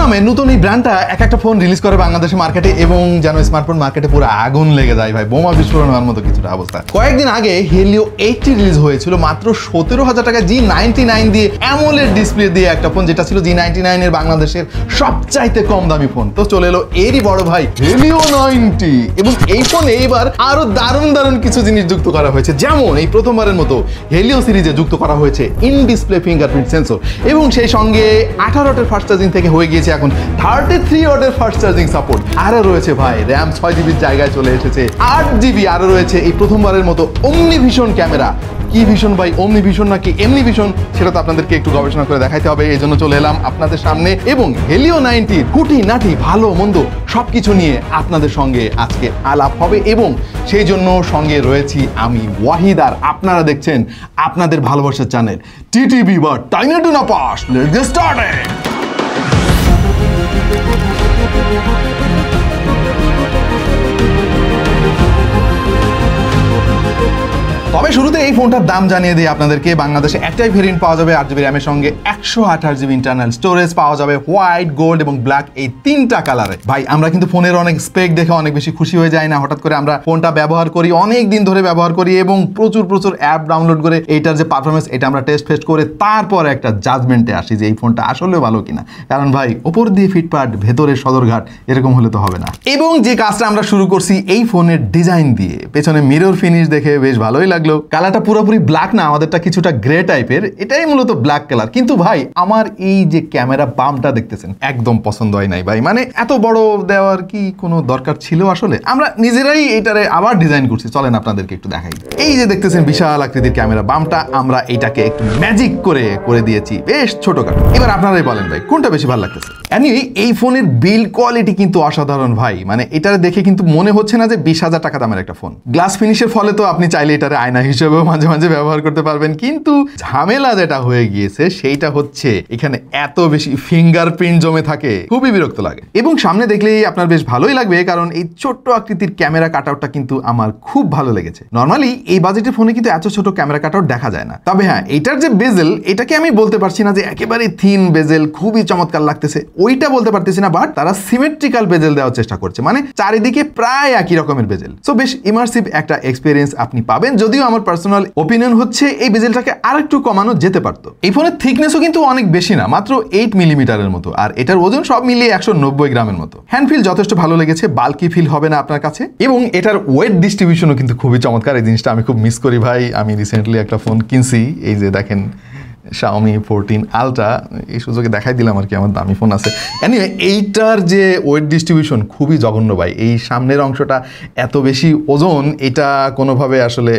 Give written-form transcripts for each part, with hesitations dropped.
নামে নতুন এই ব্র্যান্ডটা একটা ফোন রিলিজ করে বাংলাদেশের মার্কেটে এবং যেন স্মার্টফোন মার্কেটে পুরো আগুন লেগে যায় ভাই, বোমা বিস্ফোরণ হওয়ার মতো কিছুটা অবস্থা। কয়েকদিন আগে হেলিও 80 রিলিজ হয়েছিল মাত্র 17,000 টাকা G99 দিয়ে অ্যামোলেড ডিসপ্লে দিয়ে একটা ফোন, যেটা ছিল G99 এর বাংলাদেশের সবচাইতে কম দামি ফোন। তো চলে এলো এরই বড় ভাই হেলিও 90 এবং এই ফোনে এবার আরো দারুণ কিছু জিনিস যুক্ত করা হয়েছে, যেমন এই প্রথমবারের মতো হেলিও সিরিজে যুক্ত করা হয়েছে ইন ডিসপ্লে ফিঙ্গারপ্রিন্ট সেন্সর এবং সেই সঙ্গে 18 ওয়াটের ফাস্ট চার্জিং থেকে হয়ে গিয়েছে এখন 33 ওয়াটের ফাস্ট চার্জিং সাপোর্ট। আরো রয়েছে ভাই র্যাম 6GB জায়গায় চলে এসেছে 8GB। আরো রয়েছে এই প্রথমবারের মতো ওমনি ভিশন ক্যামেরা। কি ভিশন ভাই, ওমনি ভিশন নাকি এমনি ভিশন, সেটা তো আপনাদেরকে একটু গবেষণা করে দেখাইতে হবে। এই জন্য চলে এলাম আপনাদের সামনে এবং হেলিও 90 খুঁটি নাটি ভালো মন্দ সবকিছু নিয়ে আপনাদের সঙ্গে আজকে আলাপ হবে এবং সেই জন্য সঙ্গে রয়েছি আমি ওয়াহিদ, আর আপনারা দেখছেন আপনাদের ভালোবাসার চ্যানেল টিটিভি বা টাইনা tuna pass. Let's get started. তবে শুরুতে এই ফোনটার দাম জানিয়ে দিই আপনাদেরকে। বাংলাদেশে একটাই ভেরিয়েন্ট পাওয়া যাবে 8GB র্যামের সঙ্গে 128GB ইন্টারনাল স্টোরেজ পাওয়া যাবে হোয়াইট, গোল্ড এবং ব্ল্যাক এই তিনটা কালারে। ভাই আমরা কিন্তু ফোনের অনেক স্পেক দেখে অনেক বেশি খুশি হয়ে যাই না, হঠাৎ করে আমরা ফোনটা ব্যবহার করি, অনেক দিন ধরে ব্যবহার করি এবং প্রচুর অ্যাপ ডাউনলোড করে এইটার যে পারফরমেন্স এটা আমরা টেস্ট করে তারপর একটা জাজমেন্টে আসি যে এই ফোনটা আসলে ভালো কিনা। কারণ ভাই ওপর দিয়ে ফিটপাট ভেতরে সদরঘাট এরকম হলে তো হবে না। এবং যে কাজটা আমরা শুরু করছি এই ফোনের ডিজাইন দিয়ে, পেছনে মিরর ফিনিশ দেখে বেশ ভালোই লাগলো। কালারটা পুরোপুরি ব্ল্যাক না, আমাদেরটা কিছুটা গ্রে টাইপের, এটাই মূলত ব্ল্যাক কালার। কিন্তু ভাই আমার এই যে ক্যামেরা বামটা দেখতেছেন একদম পছন্দ হয় নাই ভাই, মানে এত বড় দেওয়ার কি কোনো দরকার ছিল? আসলে আমরা নিজেরাই এটারে আবার ডিজাইন করছি, চলেন আপনাদেরকে একটু দেখাই। এই যে দেখতেছেন বিশাল আকৃতির ক্যামেরা বামটা, আমরা এটাকে একটু ম্যাজিক করে দিয়েছি বেশ ছোটখাটো। এবার আপনারাই বলেন ভাই কোনটা বেশি ভালো লাগতেছে। এনিওয়ে এই ফোনের বিল্ড কোয়ালিটি কিন্তু অসাধারণ ভাই, মানে এটারে দেখে কিন্তু মনে হচ্ছে না যে 20,000 টাকা দামের একটা ফোন। গ্লাস ফিনিশের ফলে তো আপনি চাইলে এটারে আয়না হিসেবেও মাঝে মাঝে ব্যবহার করতে পারবেন, কিন্তু ঝামেলা যেটা হয়ে গিয়েছে সেইটা হচ্ছে এখানে এত বেশি ফিঙ্গারপ্রিন্ট জমে থাকে, খুবই বিরক্ত লাগে। এবং সামনে দেখলেই আপনার বেশ ভালোই লাগবে, কারণ এই ছোট্ট আকৃতির ক্যামেরা কাটআউটটা কিন্তু আমার খুব ভালো লেগেছে। নর্মালি এই বাজেটের ফোনে কিন্তু এত ছোট ক্যামেরা কাটআউট দেখা যায় না। তবে হ্যাঁ, এটার যে বেজেল এটাকে আমি বলতে পারছি না যে একেবারে থিন বেজেল খুবই চমৎকার লাগতেছে, ওইটা বলতে পারতেছি না, বাট তারা সিমেট্রিক্যাল বেজেল দেওয়ার চেষ্টা করছে, মানে চারিদিকে প্রায় একই রকমের বেজেল। সো বেশ ইমার্সিভ একটা এক্সপিরিয়েন্স আপনি পাবেন। যদিও আমার পার্সোনাল ওপিনিয়ন হচ্ছে এই বেজেলটাকে আরেকটু কমানো যেতে পারতো। এই ফোনের থিকনেসও কিন্তু অনেক বেশি না, মাত্র 8 মিলিমিটারের মতো, আর এটার ওজন সব মিলিয়ে 190 গ্রামের মতো। হ্যান্ড ফিল যথেষ্ট ভালো লেগেছে, বাল্কি ফিল হবে না আপনার কাছে। এবং এটার ওয়েট ডিস্ট্রিবিউশনও কিন্তু খুবই চমৎকার, এই জিনিসটা আমি খুব মিস করি ভাই। আমি রিসেন্টলি একটা ফোন কিনছি, এই যে দেখেন Xiaomi 14 Ultra, এই সুযোগে দেখাই দিলাম আর কি আমার দামি ফোন আছে। এনিওয়ে এইটার যে ওয়েট ডিস্ট্রিবিউশন খুবই জঘন্য ভাই, এই সামনের অংশটা এত বেশি ওজন, এটা কোনোভাবে আসলে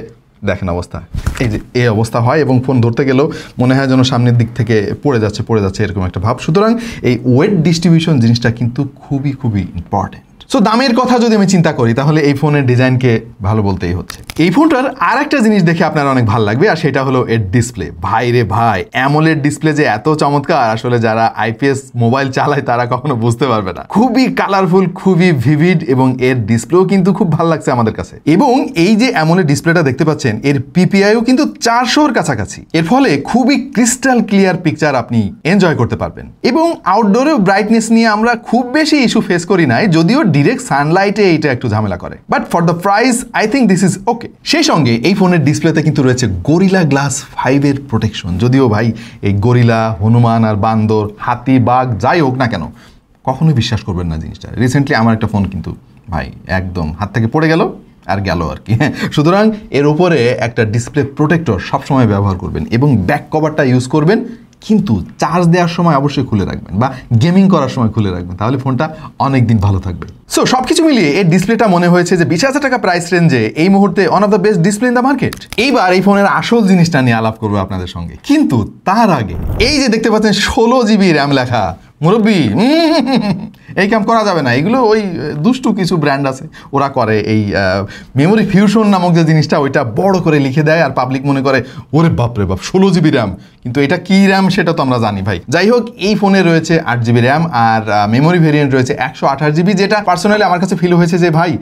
দেখেন অবস্থা, এই যে এই অবস্থা হয় এবং ফোন ধরতে গেলেও মনে হয় যেন সামনের দিক থেকে পড়ে যাচ্ছে এরকম একটা ভাব। সুতরাং এই ওয়েট ডিস্ট্রিবিউশন জিনিসটা কিন্তু খুবই ইম্পর্টেন্ট। সো দামের কথা যদি আমি চিন্তা করি তাহলে এই ফোনের ডিজাইনকে ভালো বলতেই হচ্ছে। এই ফোনটার আর একটা জিনিস দেখে আপনারা অনেক ভালো লাগবে, আর সেটা হলো এর ডিসপ্লে। ভাই রে ভাই, অ্যামোলেড ডিসপ্লে যে এত চমৎকার আসলে যারা আইপিএস মোবাইল চালায় তারা কখনো বুঝতে পারবে না। খুবই কালারফুল, খুবই ভিভিড এবং এর ডিসপ্লেও কিন্তু খুব ভালো লাগছে আমাদের কাছে। এবং এই যে অ্যামোলেড ডিসপ্লেটা দেখতে পাচ্ছেন এর পিপিআইও কিন্তু 400-র কাছাকাছি, এর ফলে খুবই ক্রিস্টাল ক্লিয়ার পিকচার আপনি এনজয় করতে পারবেন। এবং আউটডোরেও ব্রাইটনেস নিয়ে আমরা খুব বেশি ইস্যু ফেস করি নাই, যদিও ডিরেক্ট সানলাইটে এইটা একটু ঝামেলা করে, but for the price I think this is okay. সেই সঙ্গে এই ফোনের ডিসপ্লেতে কিন্তু রয়েছে গরিলা গ্লাস 5 এর প্রোটেকশন। যদিও ভাই এই গরিলা, হনুমান আর বান্দর, হাতি, বাঘ যাই হোক না কেন, কখনোই বিশ্বাস করবেন না জিনিসটা। রিসেন্টলি আমার একটা ফোন কিন্তু ভাই একদম হাত থেকে পড়ে গেল আর গেল আর কি। সুতরাং এর উপরে একটা ডিসপ্লে প্রোটেক্টর সবসময় ব্যবহার করবেন এবং ব্যাক কভারটা ইউজ করবেন, কিন্তু চার্জ দেওয়ার সময় অবশ্যই খুলে রাখবেন বা গেমিং করার সময় খুলে রাখবেন, তাহলে ফোনটা অনেক দিন ভালো থাকবে। সো সবকিছু মিলিয়ে এই ডিসপ্লেটা মনে হয়েছে যে 20,000 টাকা প্রাইস রেঞ্জে এই মুহূর্তে one of the best display in the market. এইবার এই ফোনের আসল জিনিসটা নিয়ে আলাপ করবো আপনাদের সঙ্গে, কিন্তু তার আগে এই যে দেখতে পাচ্ছেন 16GB র্যাম লেখা, মুরব্বি এই কাম করা যাবে না, এগুলো ওই দুষ্টু কিছু ব্র্যান্ড আছে ওরা করে। এই মেমোরি ফিউশন নামক যে জিনিসটা ওইটা বড় করে লিখে দেয় আর পাবলিক মনে করে ওরে বাপরে বাপ 16GB র্যাম, কিন্তু এটা কি র্যাম সেটা তো আমরা জানি ভাই। যাই হোক, এই ফোনে রয়েছে 8GB র্যাম আর মেমোরি ভেরিয়েন্ট রয়েছে 128GB, যেটা পার্সোনালি আমার কাছে ফিল হয়েছে যে ভাই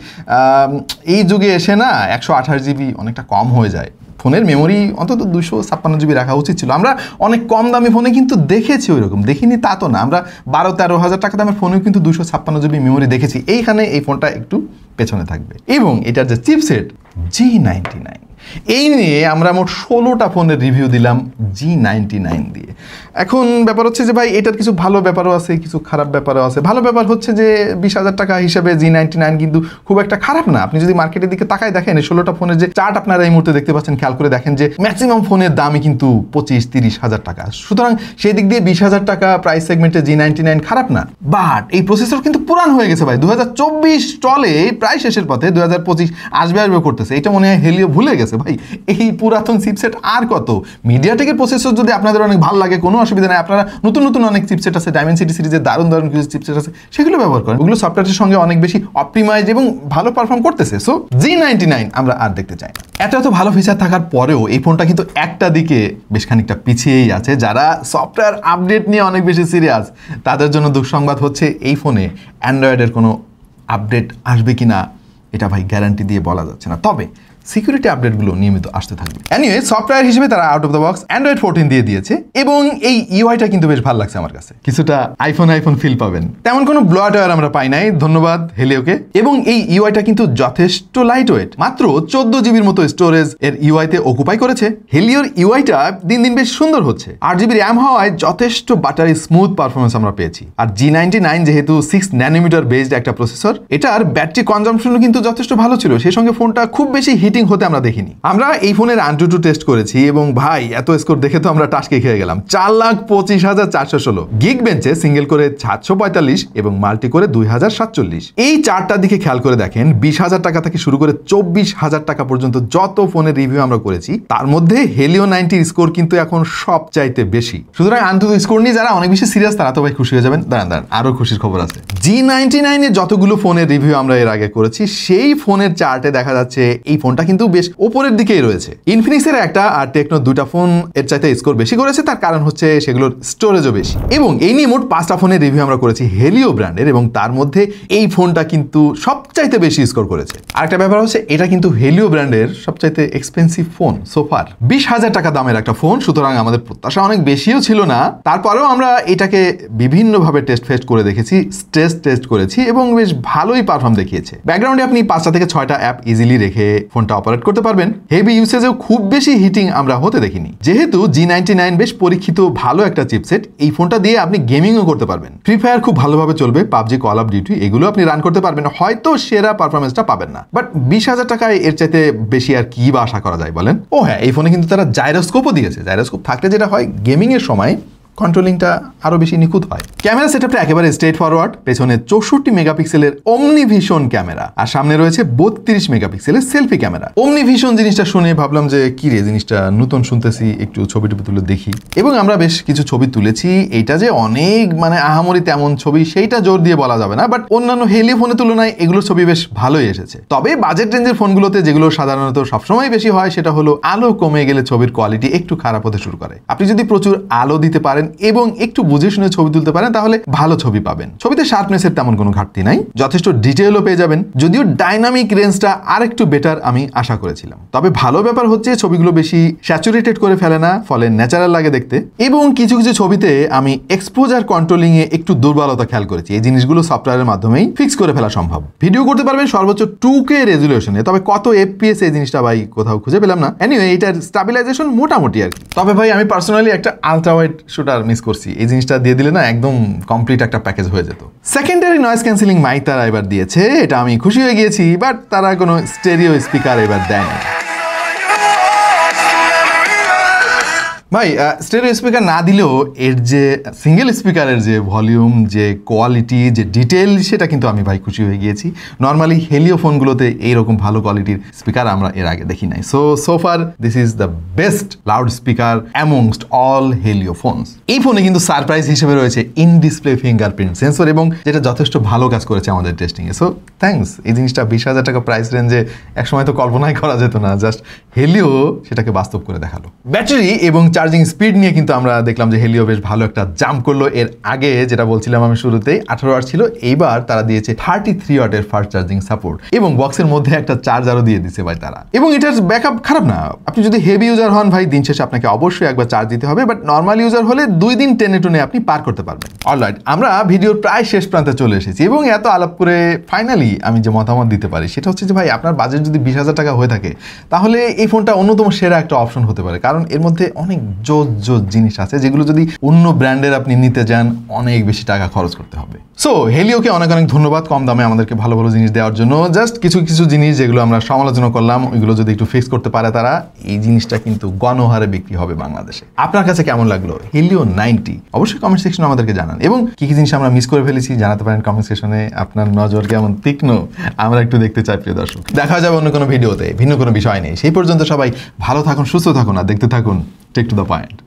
এই যুগে এসে না 128GB অনেকটা কম হয়ে যায়। ফোনের মেমোরি অন্তত 256 GB রাখা উচিত ছিল। আমরা অনেক কম দামি ফোনে কিন্তু দেখেছি ওইরকম, দেখিনি তা তো না, আমরা 12-13 হাজার টাকা দামের ফোনেও কিন্তু 256 GB মেমোরি দেখেছি। এইখানে এই ফোনটা একটু পেছনে থাকবে। এবং এটার যে চিপসেট G99, এই নিয়ে আমরা মোট 16টা ফোনের রিভিউ দিলাম G99 দিয়ে। এখন ব্যাপার হচ্ছে যে ভাই এটার কিছু ভালো ব্যাপারও আছে, কিছু খারাপ ব্যাপারও আছে। ভালো ব্যাপার হচ্ছে যে 20,000 টাকা হিসেবে G99 কিন্তু খুব একটা খারাপ না। আপনি যদি মার্কেটের দিকে তাকায় দেখেন, এই 16টা ফোনের যে চার্ট আপনারা এই মুহূর্তে দেখতে পাচ্ছেন, খেয়াল করে দেখেন যে ম্যাক্সিমাম ফোনের দামই কিন্তু 25-30 হাজার টাকা। সুতরাং সেই দিক দিয়ে 20,000 টাকা প্রাইস সেগমেন্টে G99 খারাপ না। বাট এই প্রসেসর কিন্তু পুরান হয়ে গেছে ভাই। 2024 চলে, প্রায় শেষের পথে, 2025 আসবে করতেছে। এটা মনে হয় হেলিও ভুলে গেছে ভাই। এই পুরাতন চিপসেট আর কত? মিডিয়াটেকের প্রসেসর যদি আপনাদের অনেক ভালো লাগে, কোনো অসুবিধা নেই, আপনারা নতুন নতুন অনেক চিপসেট আছে, ডায়মেনসিটি সিরিজের দারুণ দারুণ কিছু চিপসেট আছে, সেগুলো ব্যবহার করেন। ওগুলো সফটওয়্যারের সঙ্গে অনেক বেশি অপটিমাইজ এবং ভালো পারফর্ম করতেছে। সো G99 আমরা আর দেখতে চাই না। এত ভালো ফিচার থাকার পরেও এই ফোনটা কিন্তু একটা দিকে বেশ খানিকটা পিছিয়েই আছে। যারা সফটওয়্যার আপডেট নিয়ে অনেক বেশি সিরিয়াস, তাদের জন্য দুঃসংবাদ হচ্ছে এই ফোনে অ্যান্ড্রয়েডের কোনো আপডেট আসবে কিনা এটা ভাই গ্যারান্টি দিয়ে বলা যাচ্ছে না। তবে সিকিউরিটি আপডেটগুলো নিয়মিত আসতে থাকবে। এনিওয়ে, সফটওয়্যার হিসেবে তারা out of the box Android 14 দিয়ে দিয়েছে এবং এই ইউআইটা কিন্তু বেশ ভালো লাগছে আমার কাছে। কিছুটা আইফোন ফিল পাবেন। তেমন কোনো ব্লোয়ারওয়্যার আমরা পাই নাই, ধন্যবাদ হেলিওকে। এবং এই ইউআইটা কিন্তু যথেষ্ট লাইট ওয়েট, মাত্র 14 জিবির মতো স্টোরেজ এর ইউআইতে অকুপাই করেছে। হেলিওর ইউআইটা দিন দিন বেশ সুন্দর হচ্ছে। 8 GB র্যাম হওয়ায় যথেষ্ট বাটারি স্মুথ পারফরমেন্স আমরা পেয়েছি। আর G99 যেহেতু 6 ন্যানোমিটার বেসড একটা প্রসেসর, এটার ব্যাটারি কনজাম্পশনও কিন্তু যথেষ্ট ভালো ছিল। সেই সঙ্গে ফোনটা খুব বেশি হিটিং হতে আমরা দেখিনি। আমরা এই ফোনের AnTuTu টেস্ট করেছি এবং ভাই এত স্কোর দেখে তো আমরা টাসকে খেয়ে গেলাম। 4,25,416, গিগ বেঞ্চে সিঙ্গেল করে 745 এবং মাল্টি করে 2,047। এই চারটার দিকে খেয়াল করে দেখেন, 20,000 টাকা থেকে শুরু করে 24,000 টাকা পর্যন্ত যত ফোনের রিভিউ আমরা করেছি, তার মধ্যে হেলিও 90 স্কোর কিন্তু এখন সবচাইতে বেশি। সুতরাং AnTuTu স্কোর নিয়ে যারা অনেক বেশি সিরিয়াস, তারা তো ভাই খুশি হয়ে যাবেন। দাঁড়ান আরো খুশির খবর আছে। G99 এর যতগুলো ফোনের রিভিউ আমরা এর আগে করেছি, সেই ফোনের চার্টে দেখা যাচ্ছে এই ফোনটা কিন্তু বেশ উপরের দিকেই রয়েছে। ইনফিনিক্সের একটা আর টেকনোর 2টা ফোন এর চাইতে স্কোর বেশি করেছে। তার কারণ হচ্ছে সেগুলোর স্টোরেজও বেশি। এবং এই নিয়ে মোট 5টা ফোনের রিভিউ আমরা করেছি হেলিও ব্র্যান্ডের, এবং তার মধ্যে এই ফোনটা কিন্তু সবচাইতে বেশি স্কোর করেছে। আরেকটা ব্যাপার হচ্ছে, এটা কিন্তু হেলিও ব্র্যান্ডের সবচাইতে এক্সপেন্সিভ ফোন সোফার। 20,000 টাকা দামের একটা ফোন, সুতরাং আমাদের প্রত্যাশা অনেক বেশিও ছিল না। তারপরেও আমরা এটাকে বিভিন্নভাবে টেস্ট করে দেখেছি, স্ট্রেস টেস্ট করেছি এবং বেশ ভালোই পারফর্ম দেখিয়েছে। ব্যাকগ্রাউন্ডে আপনি 5টা থেকে 6টা অ্যাপ ইজিলি রেখে ফোনটা অপারেট করতে পারবেন। হেভি ইউসেজেও খুব বেশি হিটিং আমরা হতে দেখিনি। যেহেতু G99 বেশ পরীক্ষিত ভালো একটা চিপসেট, এই ফোনটা দিয়ে আপনি গেমিংও করতে পারবেন। ফ্রি ফায়ার খুব ভালোভাবে চলবে, পাবজি, কল অফ ডিউটি এগুলো আপনি রান করতে পারবেন। হয়তো সেরা পারফরমেন্সটা পাবেন না, বাট 20,000 টাকায় এর চাইতে বেশি আর কি বা আশা করা যায় বলেন? ও হ্যাঁ, এই ফোনে কিন্তু তারা জাইরোস্কোপও দিয়েছে। জাইরোস্কোপ থাকলে যেটা হয়, গেমিং এর সময় কন্ট্রোলিংটা আরো বেশি নিখুঁত হয়। ক্যামেরা সেটআপটা একেবারে স্ট্রেট ফরওয়ার্ড। পেছনে 64 মেগাপিক্সেলের অমনিভিশন ক্যামেরা আর সামনে রয়েছে 32 মেগাপিক্সেলের সেলফি ক্যামেরা। অমনিভিশন জিনিসটা শুনে ভাবলাম যে কি রে, জিনিসটা নতুন শুনতেছি, একটু ছবি তুলে দেখি। এবং আমরা বেশ কিছু ছবি তুলেছি। এইটা যে অনেক আহামরি তেমন ছবি, সেইটা জোর দিয়ে বলা যাবে না, বাট অন্যান্য হেলিও ফোনের তুলনায় এগুলোর ছবি বেশ ভালোই এসেছে। তবে বাজেট রেঞ্জের ফোনগুলোতে যেগুলো সাধারণত সবসময় বেশি হয়, সেটা হলো আলো কমে গেলে ছবির কোয়ালিটি একটু খারাপ হতে শুরু করে। আপনি যদি প্রচুর আলো দিতে পারেন এবং একটু বুঝে শুনে ছবি তুলতে পারেন, তাহলে ভালো ছবি পাবেন। ছবিতে শার্পনেসের তেমন কোনো ঘাটতি নাই, যথেষ্ট ডিটেইলও পেয়ে যাবেন। যদিও ডাইনামিক রেঞ্জটা আর একটু বেটার আমি আশা করেছিলাম। তবে ভালো ব্যাপার হচ্ছে ছবিগুলো বেশি স্যাচুরেটেড করে ফেলে না, ফলে ন্যাচারাল লাগে দেখতে। এবং কিছু কিছু ছবিতে আমি এক্সপোজার কন্ট্রোলিং এ একটু দুর্বলতা খেয়াল করেছি। এই জিনিসগুলো সফটওয়্যারের মাধ্যমেই ফিক্স করে ফেলা সম্ভব। ভিডিও করতে পারবেন সর্বোচ্চ 2K রেজুলেশনে, তবে কত FPS এই জিনিসটা ভাই কোথাও খুঁজে পেলাম না। এনিওয়ে, এটার স্টেবিলাইজেশন মোটামুটি আর কি। তবে ভাই আমি পার্সোনালি একটা আলট্রা ওয়াইড শুটার মিস করছি। এই জিনিসটা দিয়ে দিলে না একদম কমপ্লিট একটা প্যাকেজ হয়ে যেত। সেকেন্ডারি নয়েজ ক্যান্সেলিং মাইক তারা এবার দিয়েছে, এটা আমি খুশি হয়ে গিয়েছি, বাট তারা কোনো স্টেরিও স্পিকার এবার দেয়নি। ভাই স্টেরিও স্পিকার না দিলেও এর যে সিঙ্গেল স্পিকারের যে ভলিউম, যে কোয়ালিটি, যে ডিটেল, সেটা কিন্তু আমি ভাই খুশি হয়ে গিয়েছি। নর্মালি হেলিও ফোনগুলোতে এইরকম ভালো কোয়ালিটির স্পিকার আমরা এর আগে দেখি নাই। So far this is the best loud speaker amongst all Helio phones. এই ফোনে কিন্তু সারপ্রাইজ হিসেবে রয়েছে ইন ডিসপ্লে ফিঙ্গারপ্রিন্ট সেন্সর, এবং যেটা যথেষ্ট ভালো কাজ করেছে আমাদের টেস্টিংয়ে। So thanks. এই জিনিসটা 20,000 টাকা প্রাইস রেঞ্জে একসময় তো কল্পনাই করা যেত না, জাস্ট হেলিও সেটাকে বাস্তব করে দেখালো। ব্যাটারি এবং চার্জিং স্পিড নিয়ে কিন্তু আমরা দেখলাম যে হেলিও বেশ ভালো একটা জাম্প করলো। এর আগে যেটা বলছিলাম আমি শুরুতেই 18 ওয়াট ছিল, এইবার তারা দিয়েছে 33 ওয়াটের ফাস্ট চার্জিং সাপোর্ট এবং বক্সের মধ্যে একটা চার্জারও দিয়ে দিছে ভাই তারা। এবং এটার ব্যাকআপ খারাপ না। আপনি যদি হেভি ইউজার হন ভাই, দিন শেষে আপনাকে অবশ্যই একবার চার্জ দিতে হবে, বাট নর্মাল ইউজার হলে 2 দিন টেনে টুনে আপনি পার করতে পারবেন। অলরাইট, আমরা ভিডিওর প্রায় শেষ প্রান্তে চলে এসেছি এবং এত আলাপ করে ফাইনালি আমি যে মতামত দিতে পারি সেটা হচ্ছে যে ভাই, আপনার বাজেট যদি 20,000 টাকা হয়ে থাকে তাহলে এই ফোনটা অন্যতম সেরা একটা অপশন হতে পারে, কারণ এর মধ্যে অনেক জোজ জিনিস আছে যেগুলো যদি অন্য ব্র্যান্ডের আপনি নিতে যান অনেক বেশি টাকা খরচ করতে হবে। সো হেলিওকে অনেক ধন্যবাদ কম দামে আমাদেরকে ভালো ভালো জিনিস দেওয়ার জন্য। জাস্ট কিছু জিনিস যেগুলো আমরা সমালোচনা করলাম ওইগুলো যদি একটু ফিক্স করতে পারে তারা, এই জিনিসটা কিন্তু গণহারে বিক্রি হবে বাংলাদেশে। আপনার কাছে কেমন লাগলো হেলিও 90? অবশ্যই কমেন্ট সেকশনে আমাদেরকে জানান, এবং কি জিনিস আমরা মিস করে ফেলেছি জানাতে পারেন কমেন্ট সেকশনে। আপনার নজর কেমন তীক্ষ্ণ আমরা একটু দেখতে চাই প্রিয় দর্শক। দেখা যাবে অন্য কোনো ভিডিওতে ভিন্ন কোনো বিষয় নেই। সেই পর্যন্ত সবাই ভালো থাকুন, সুস্থ থাকুন আর দেখতে থাকুন টেক টু দ্য পয়েন্ট।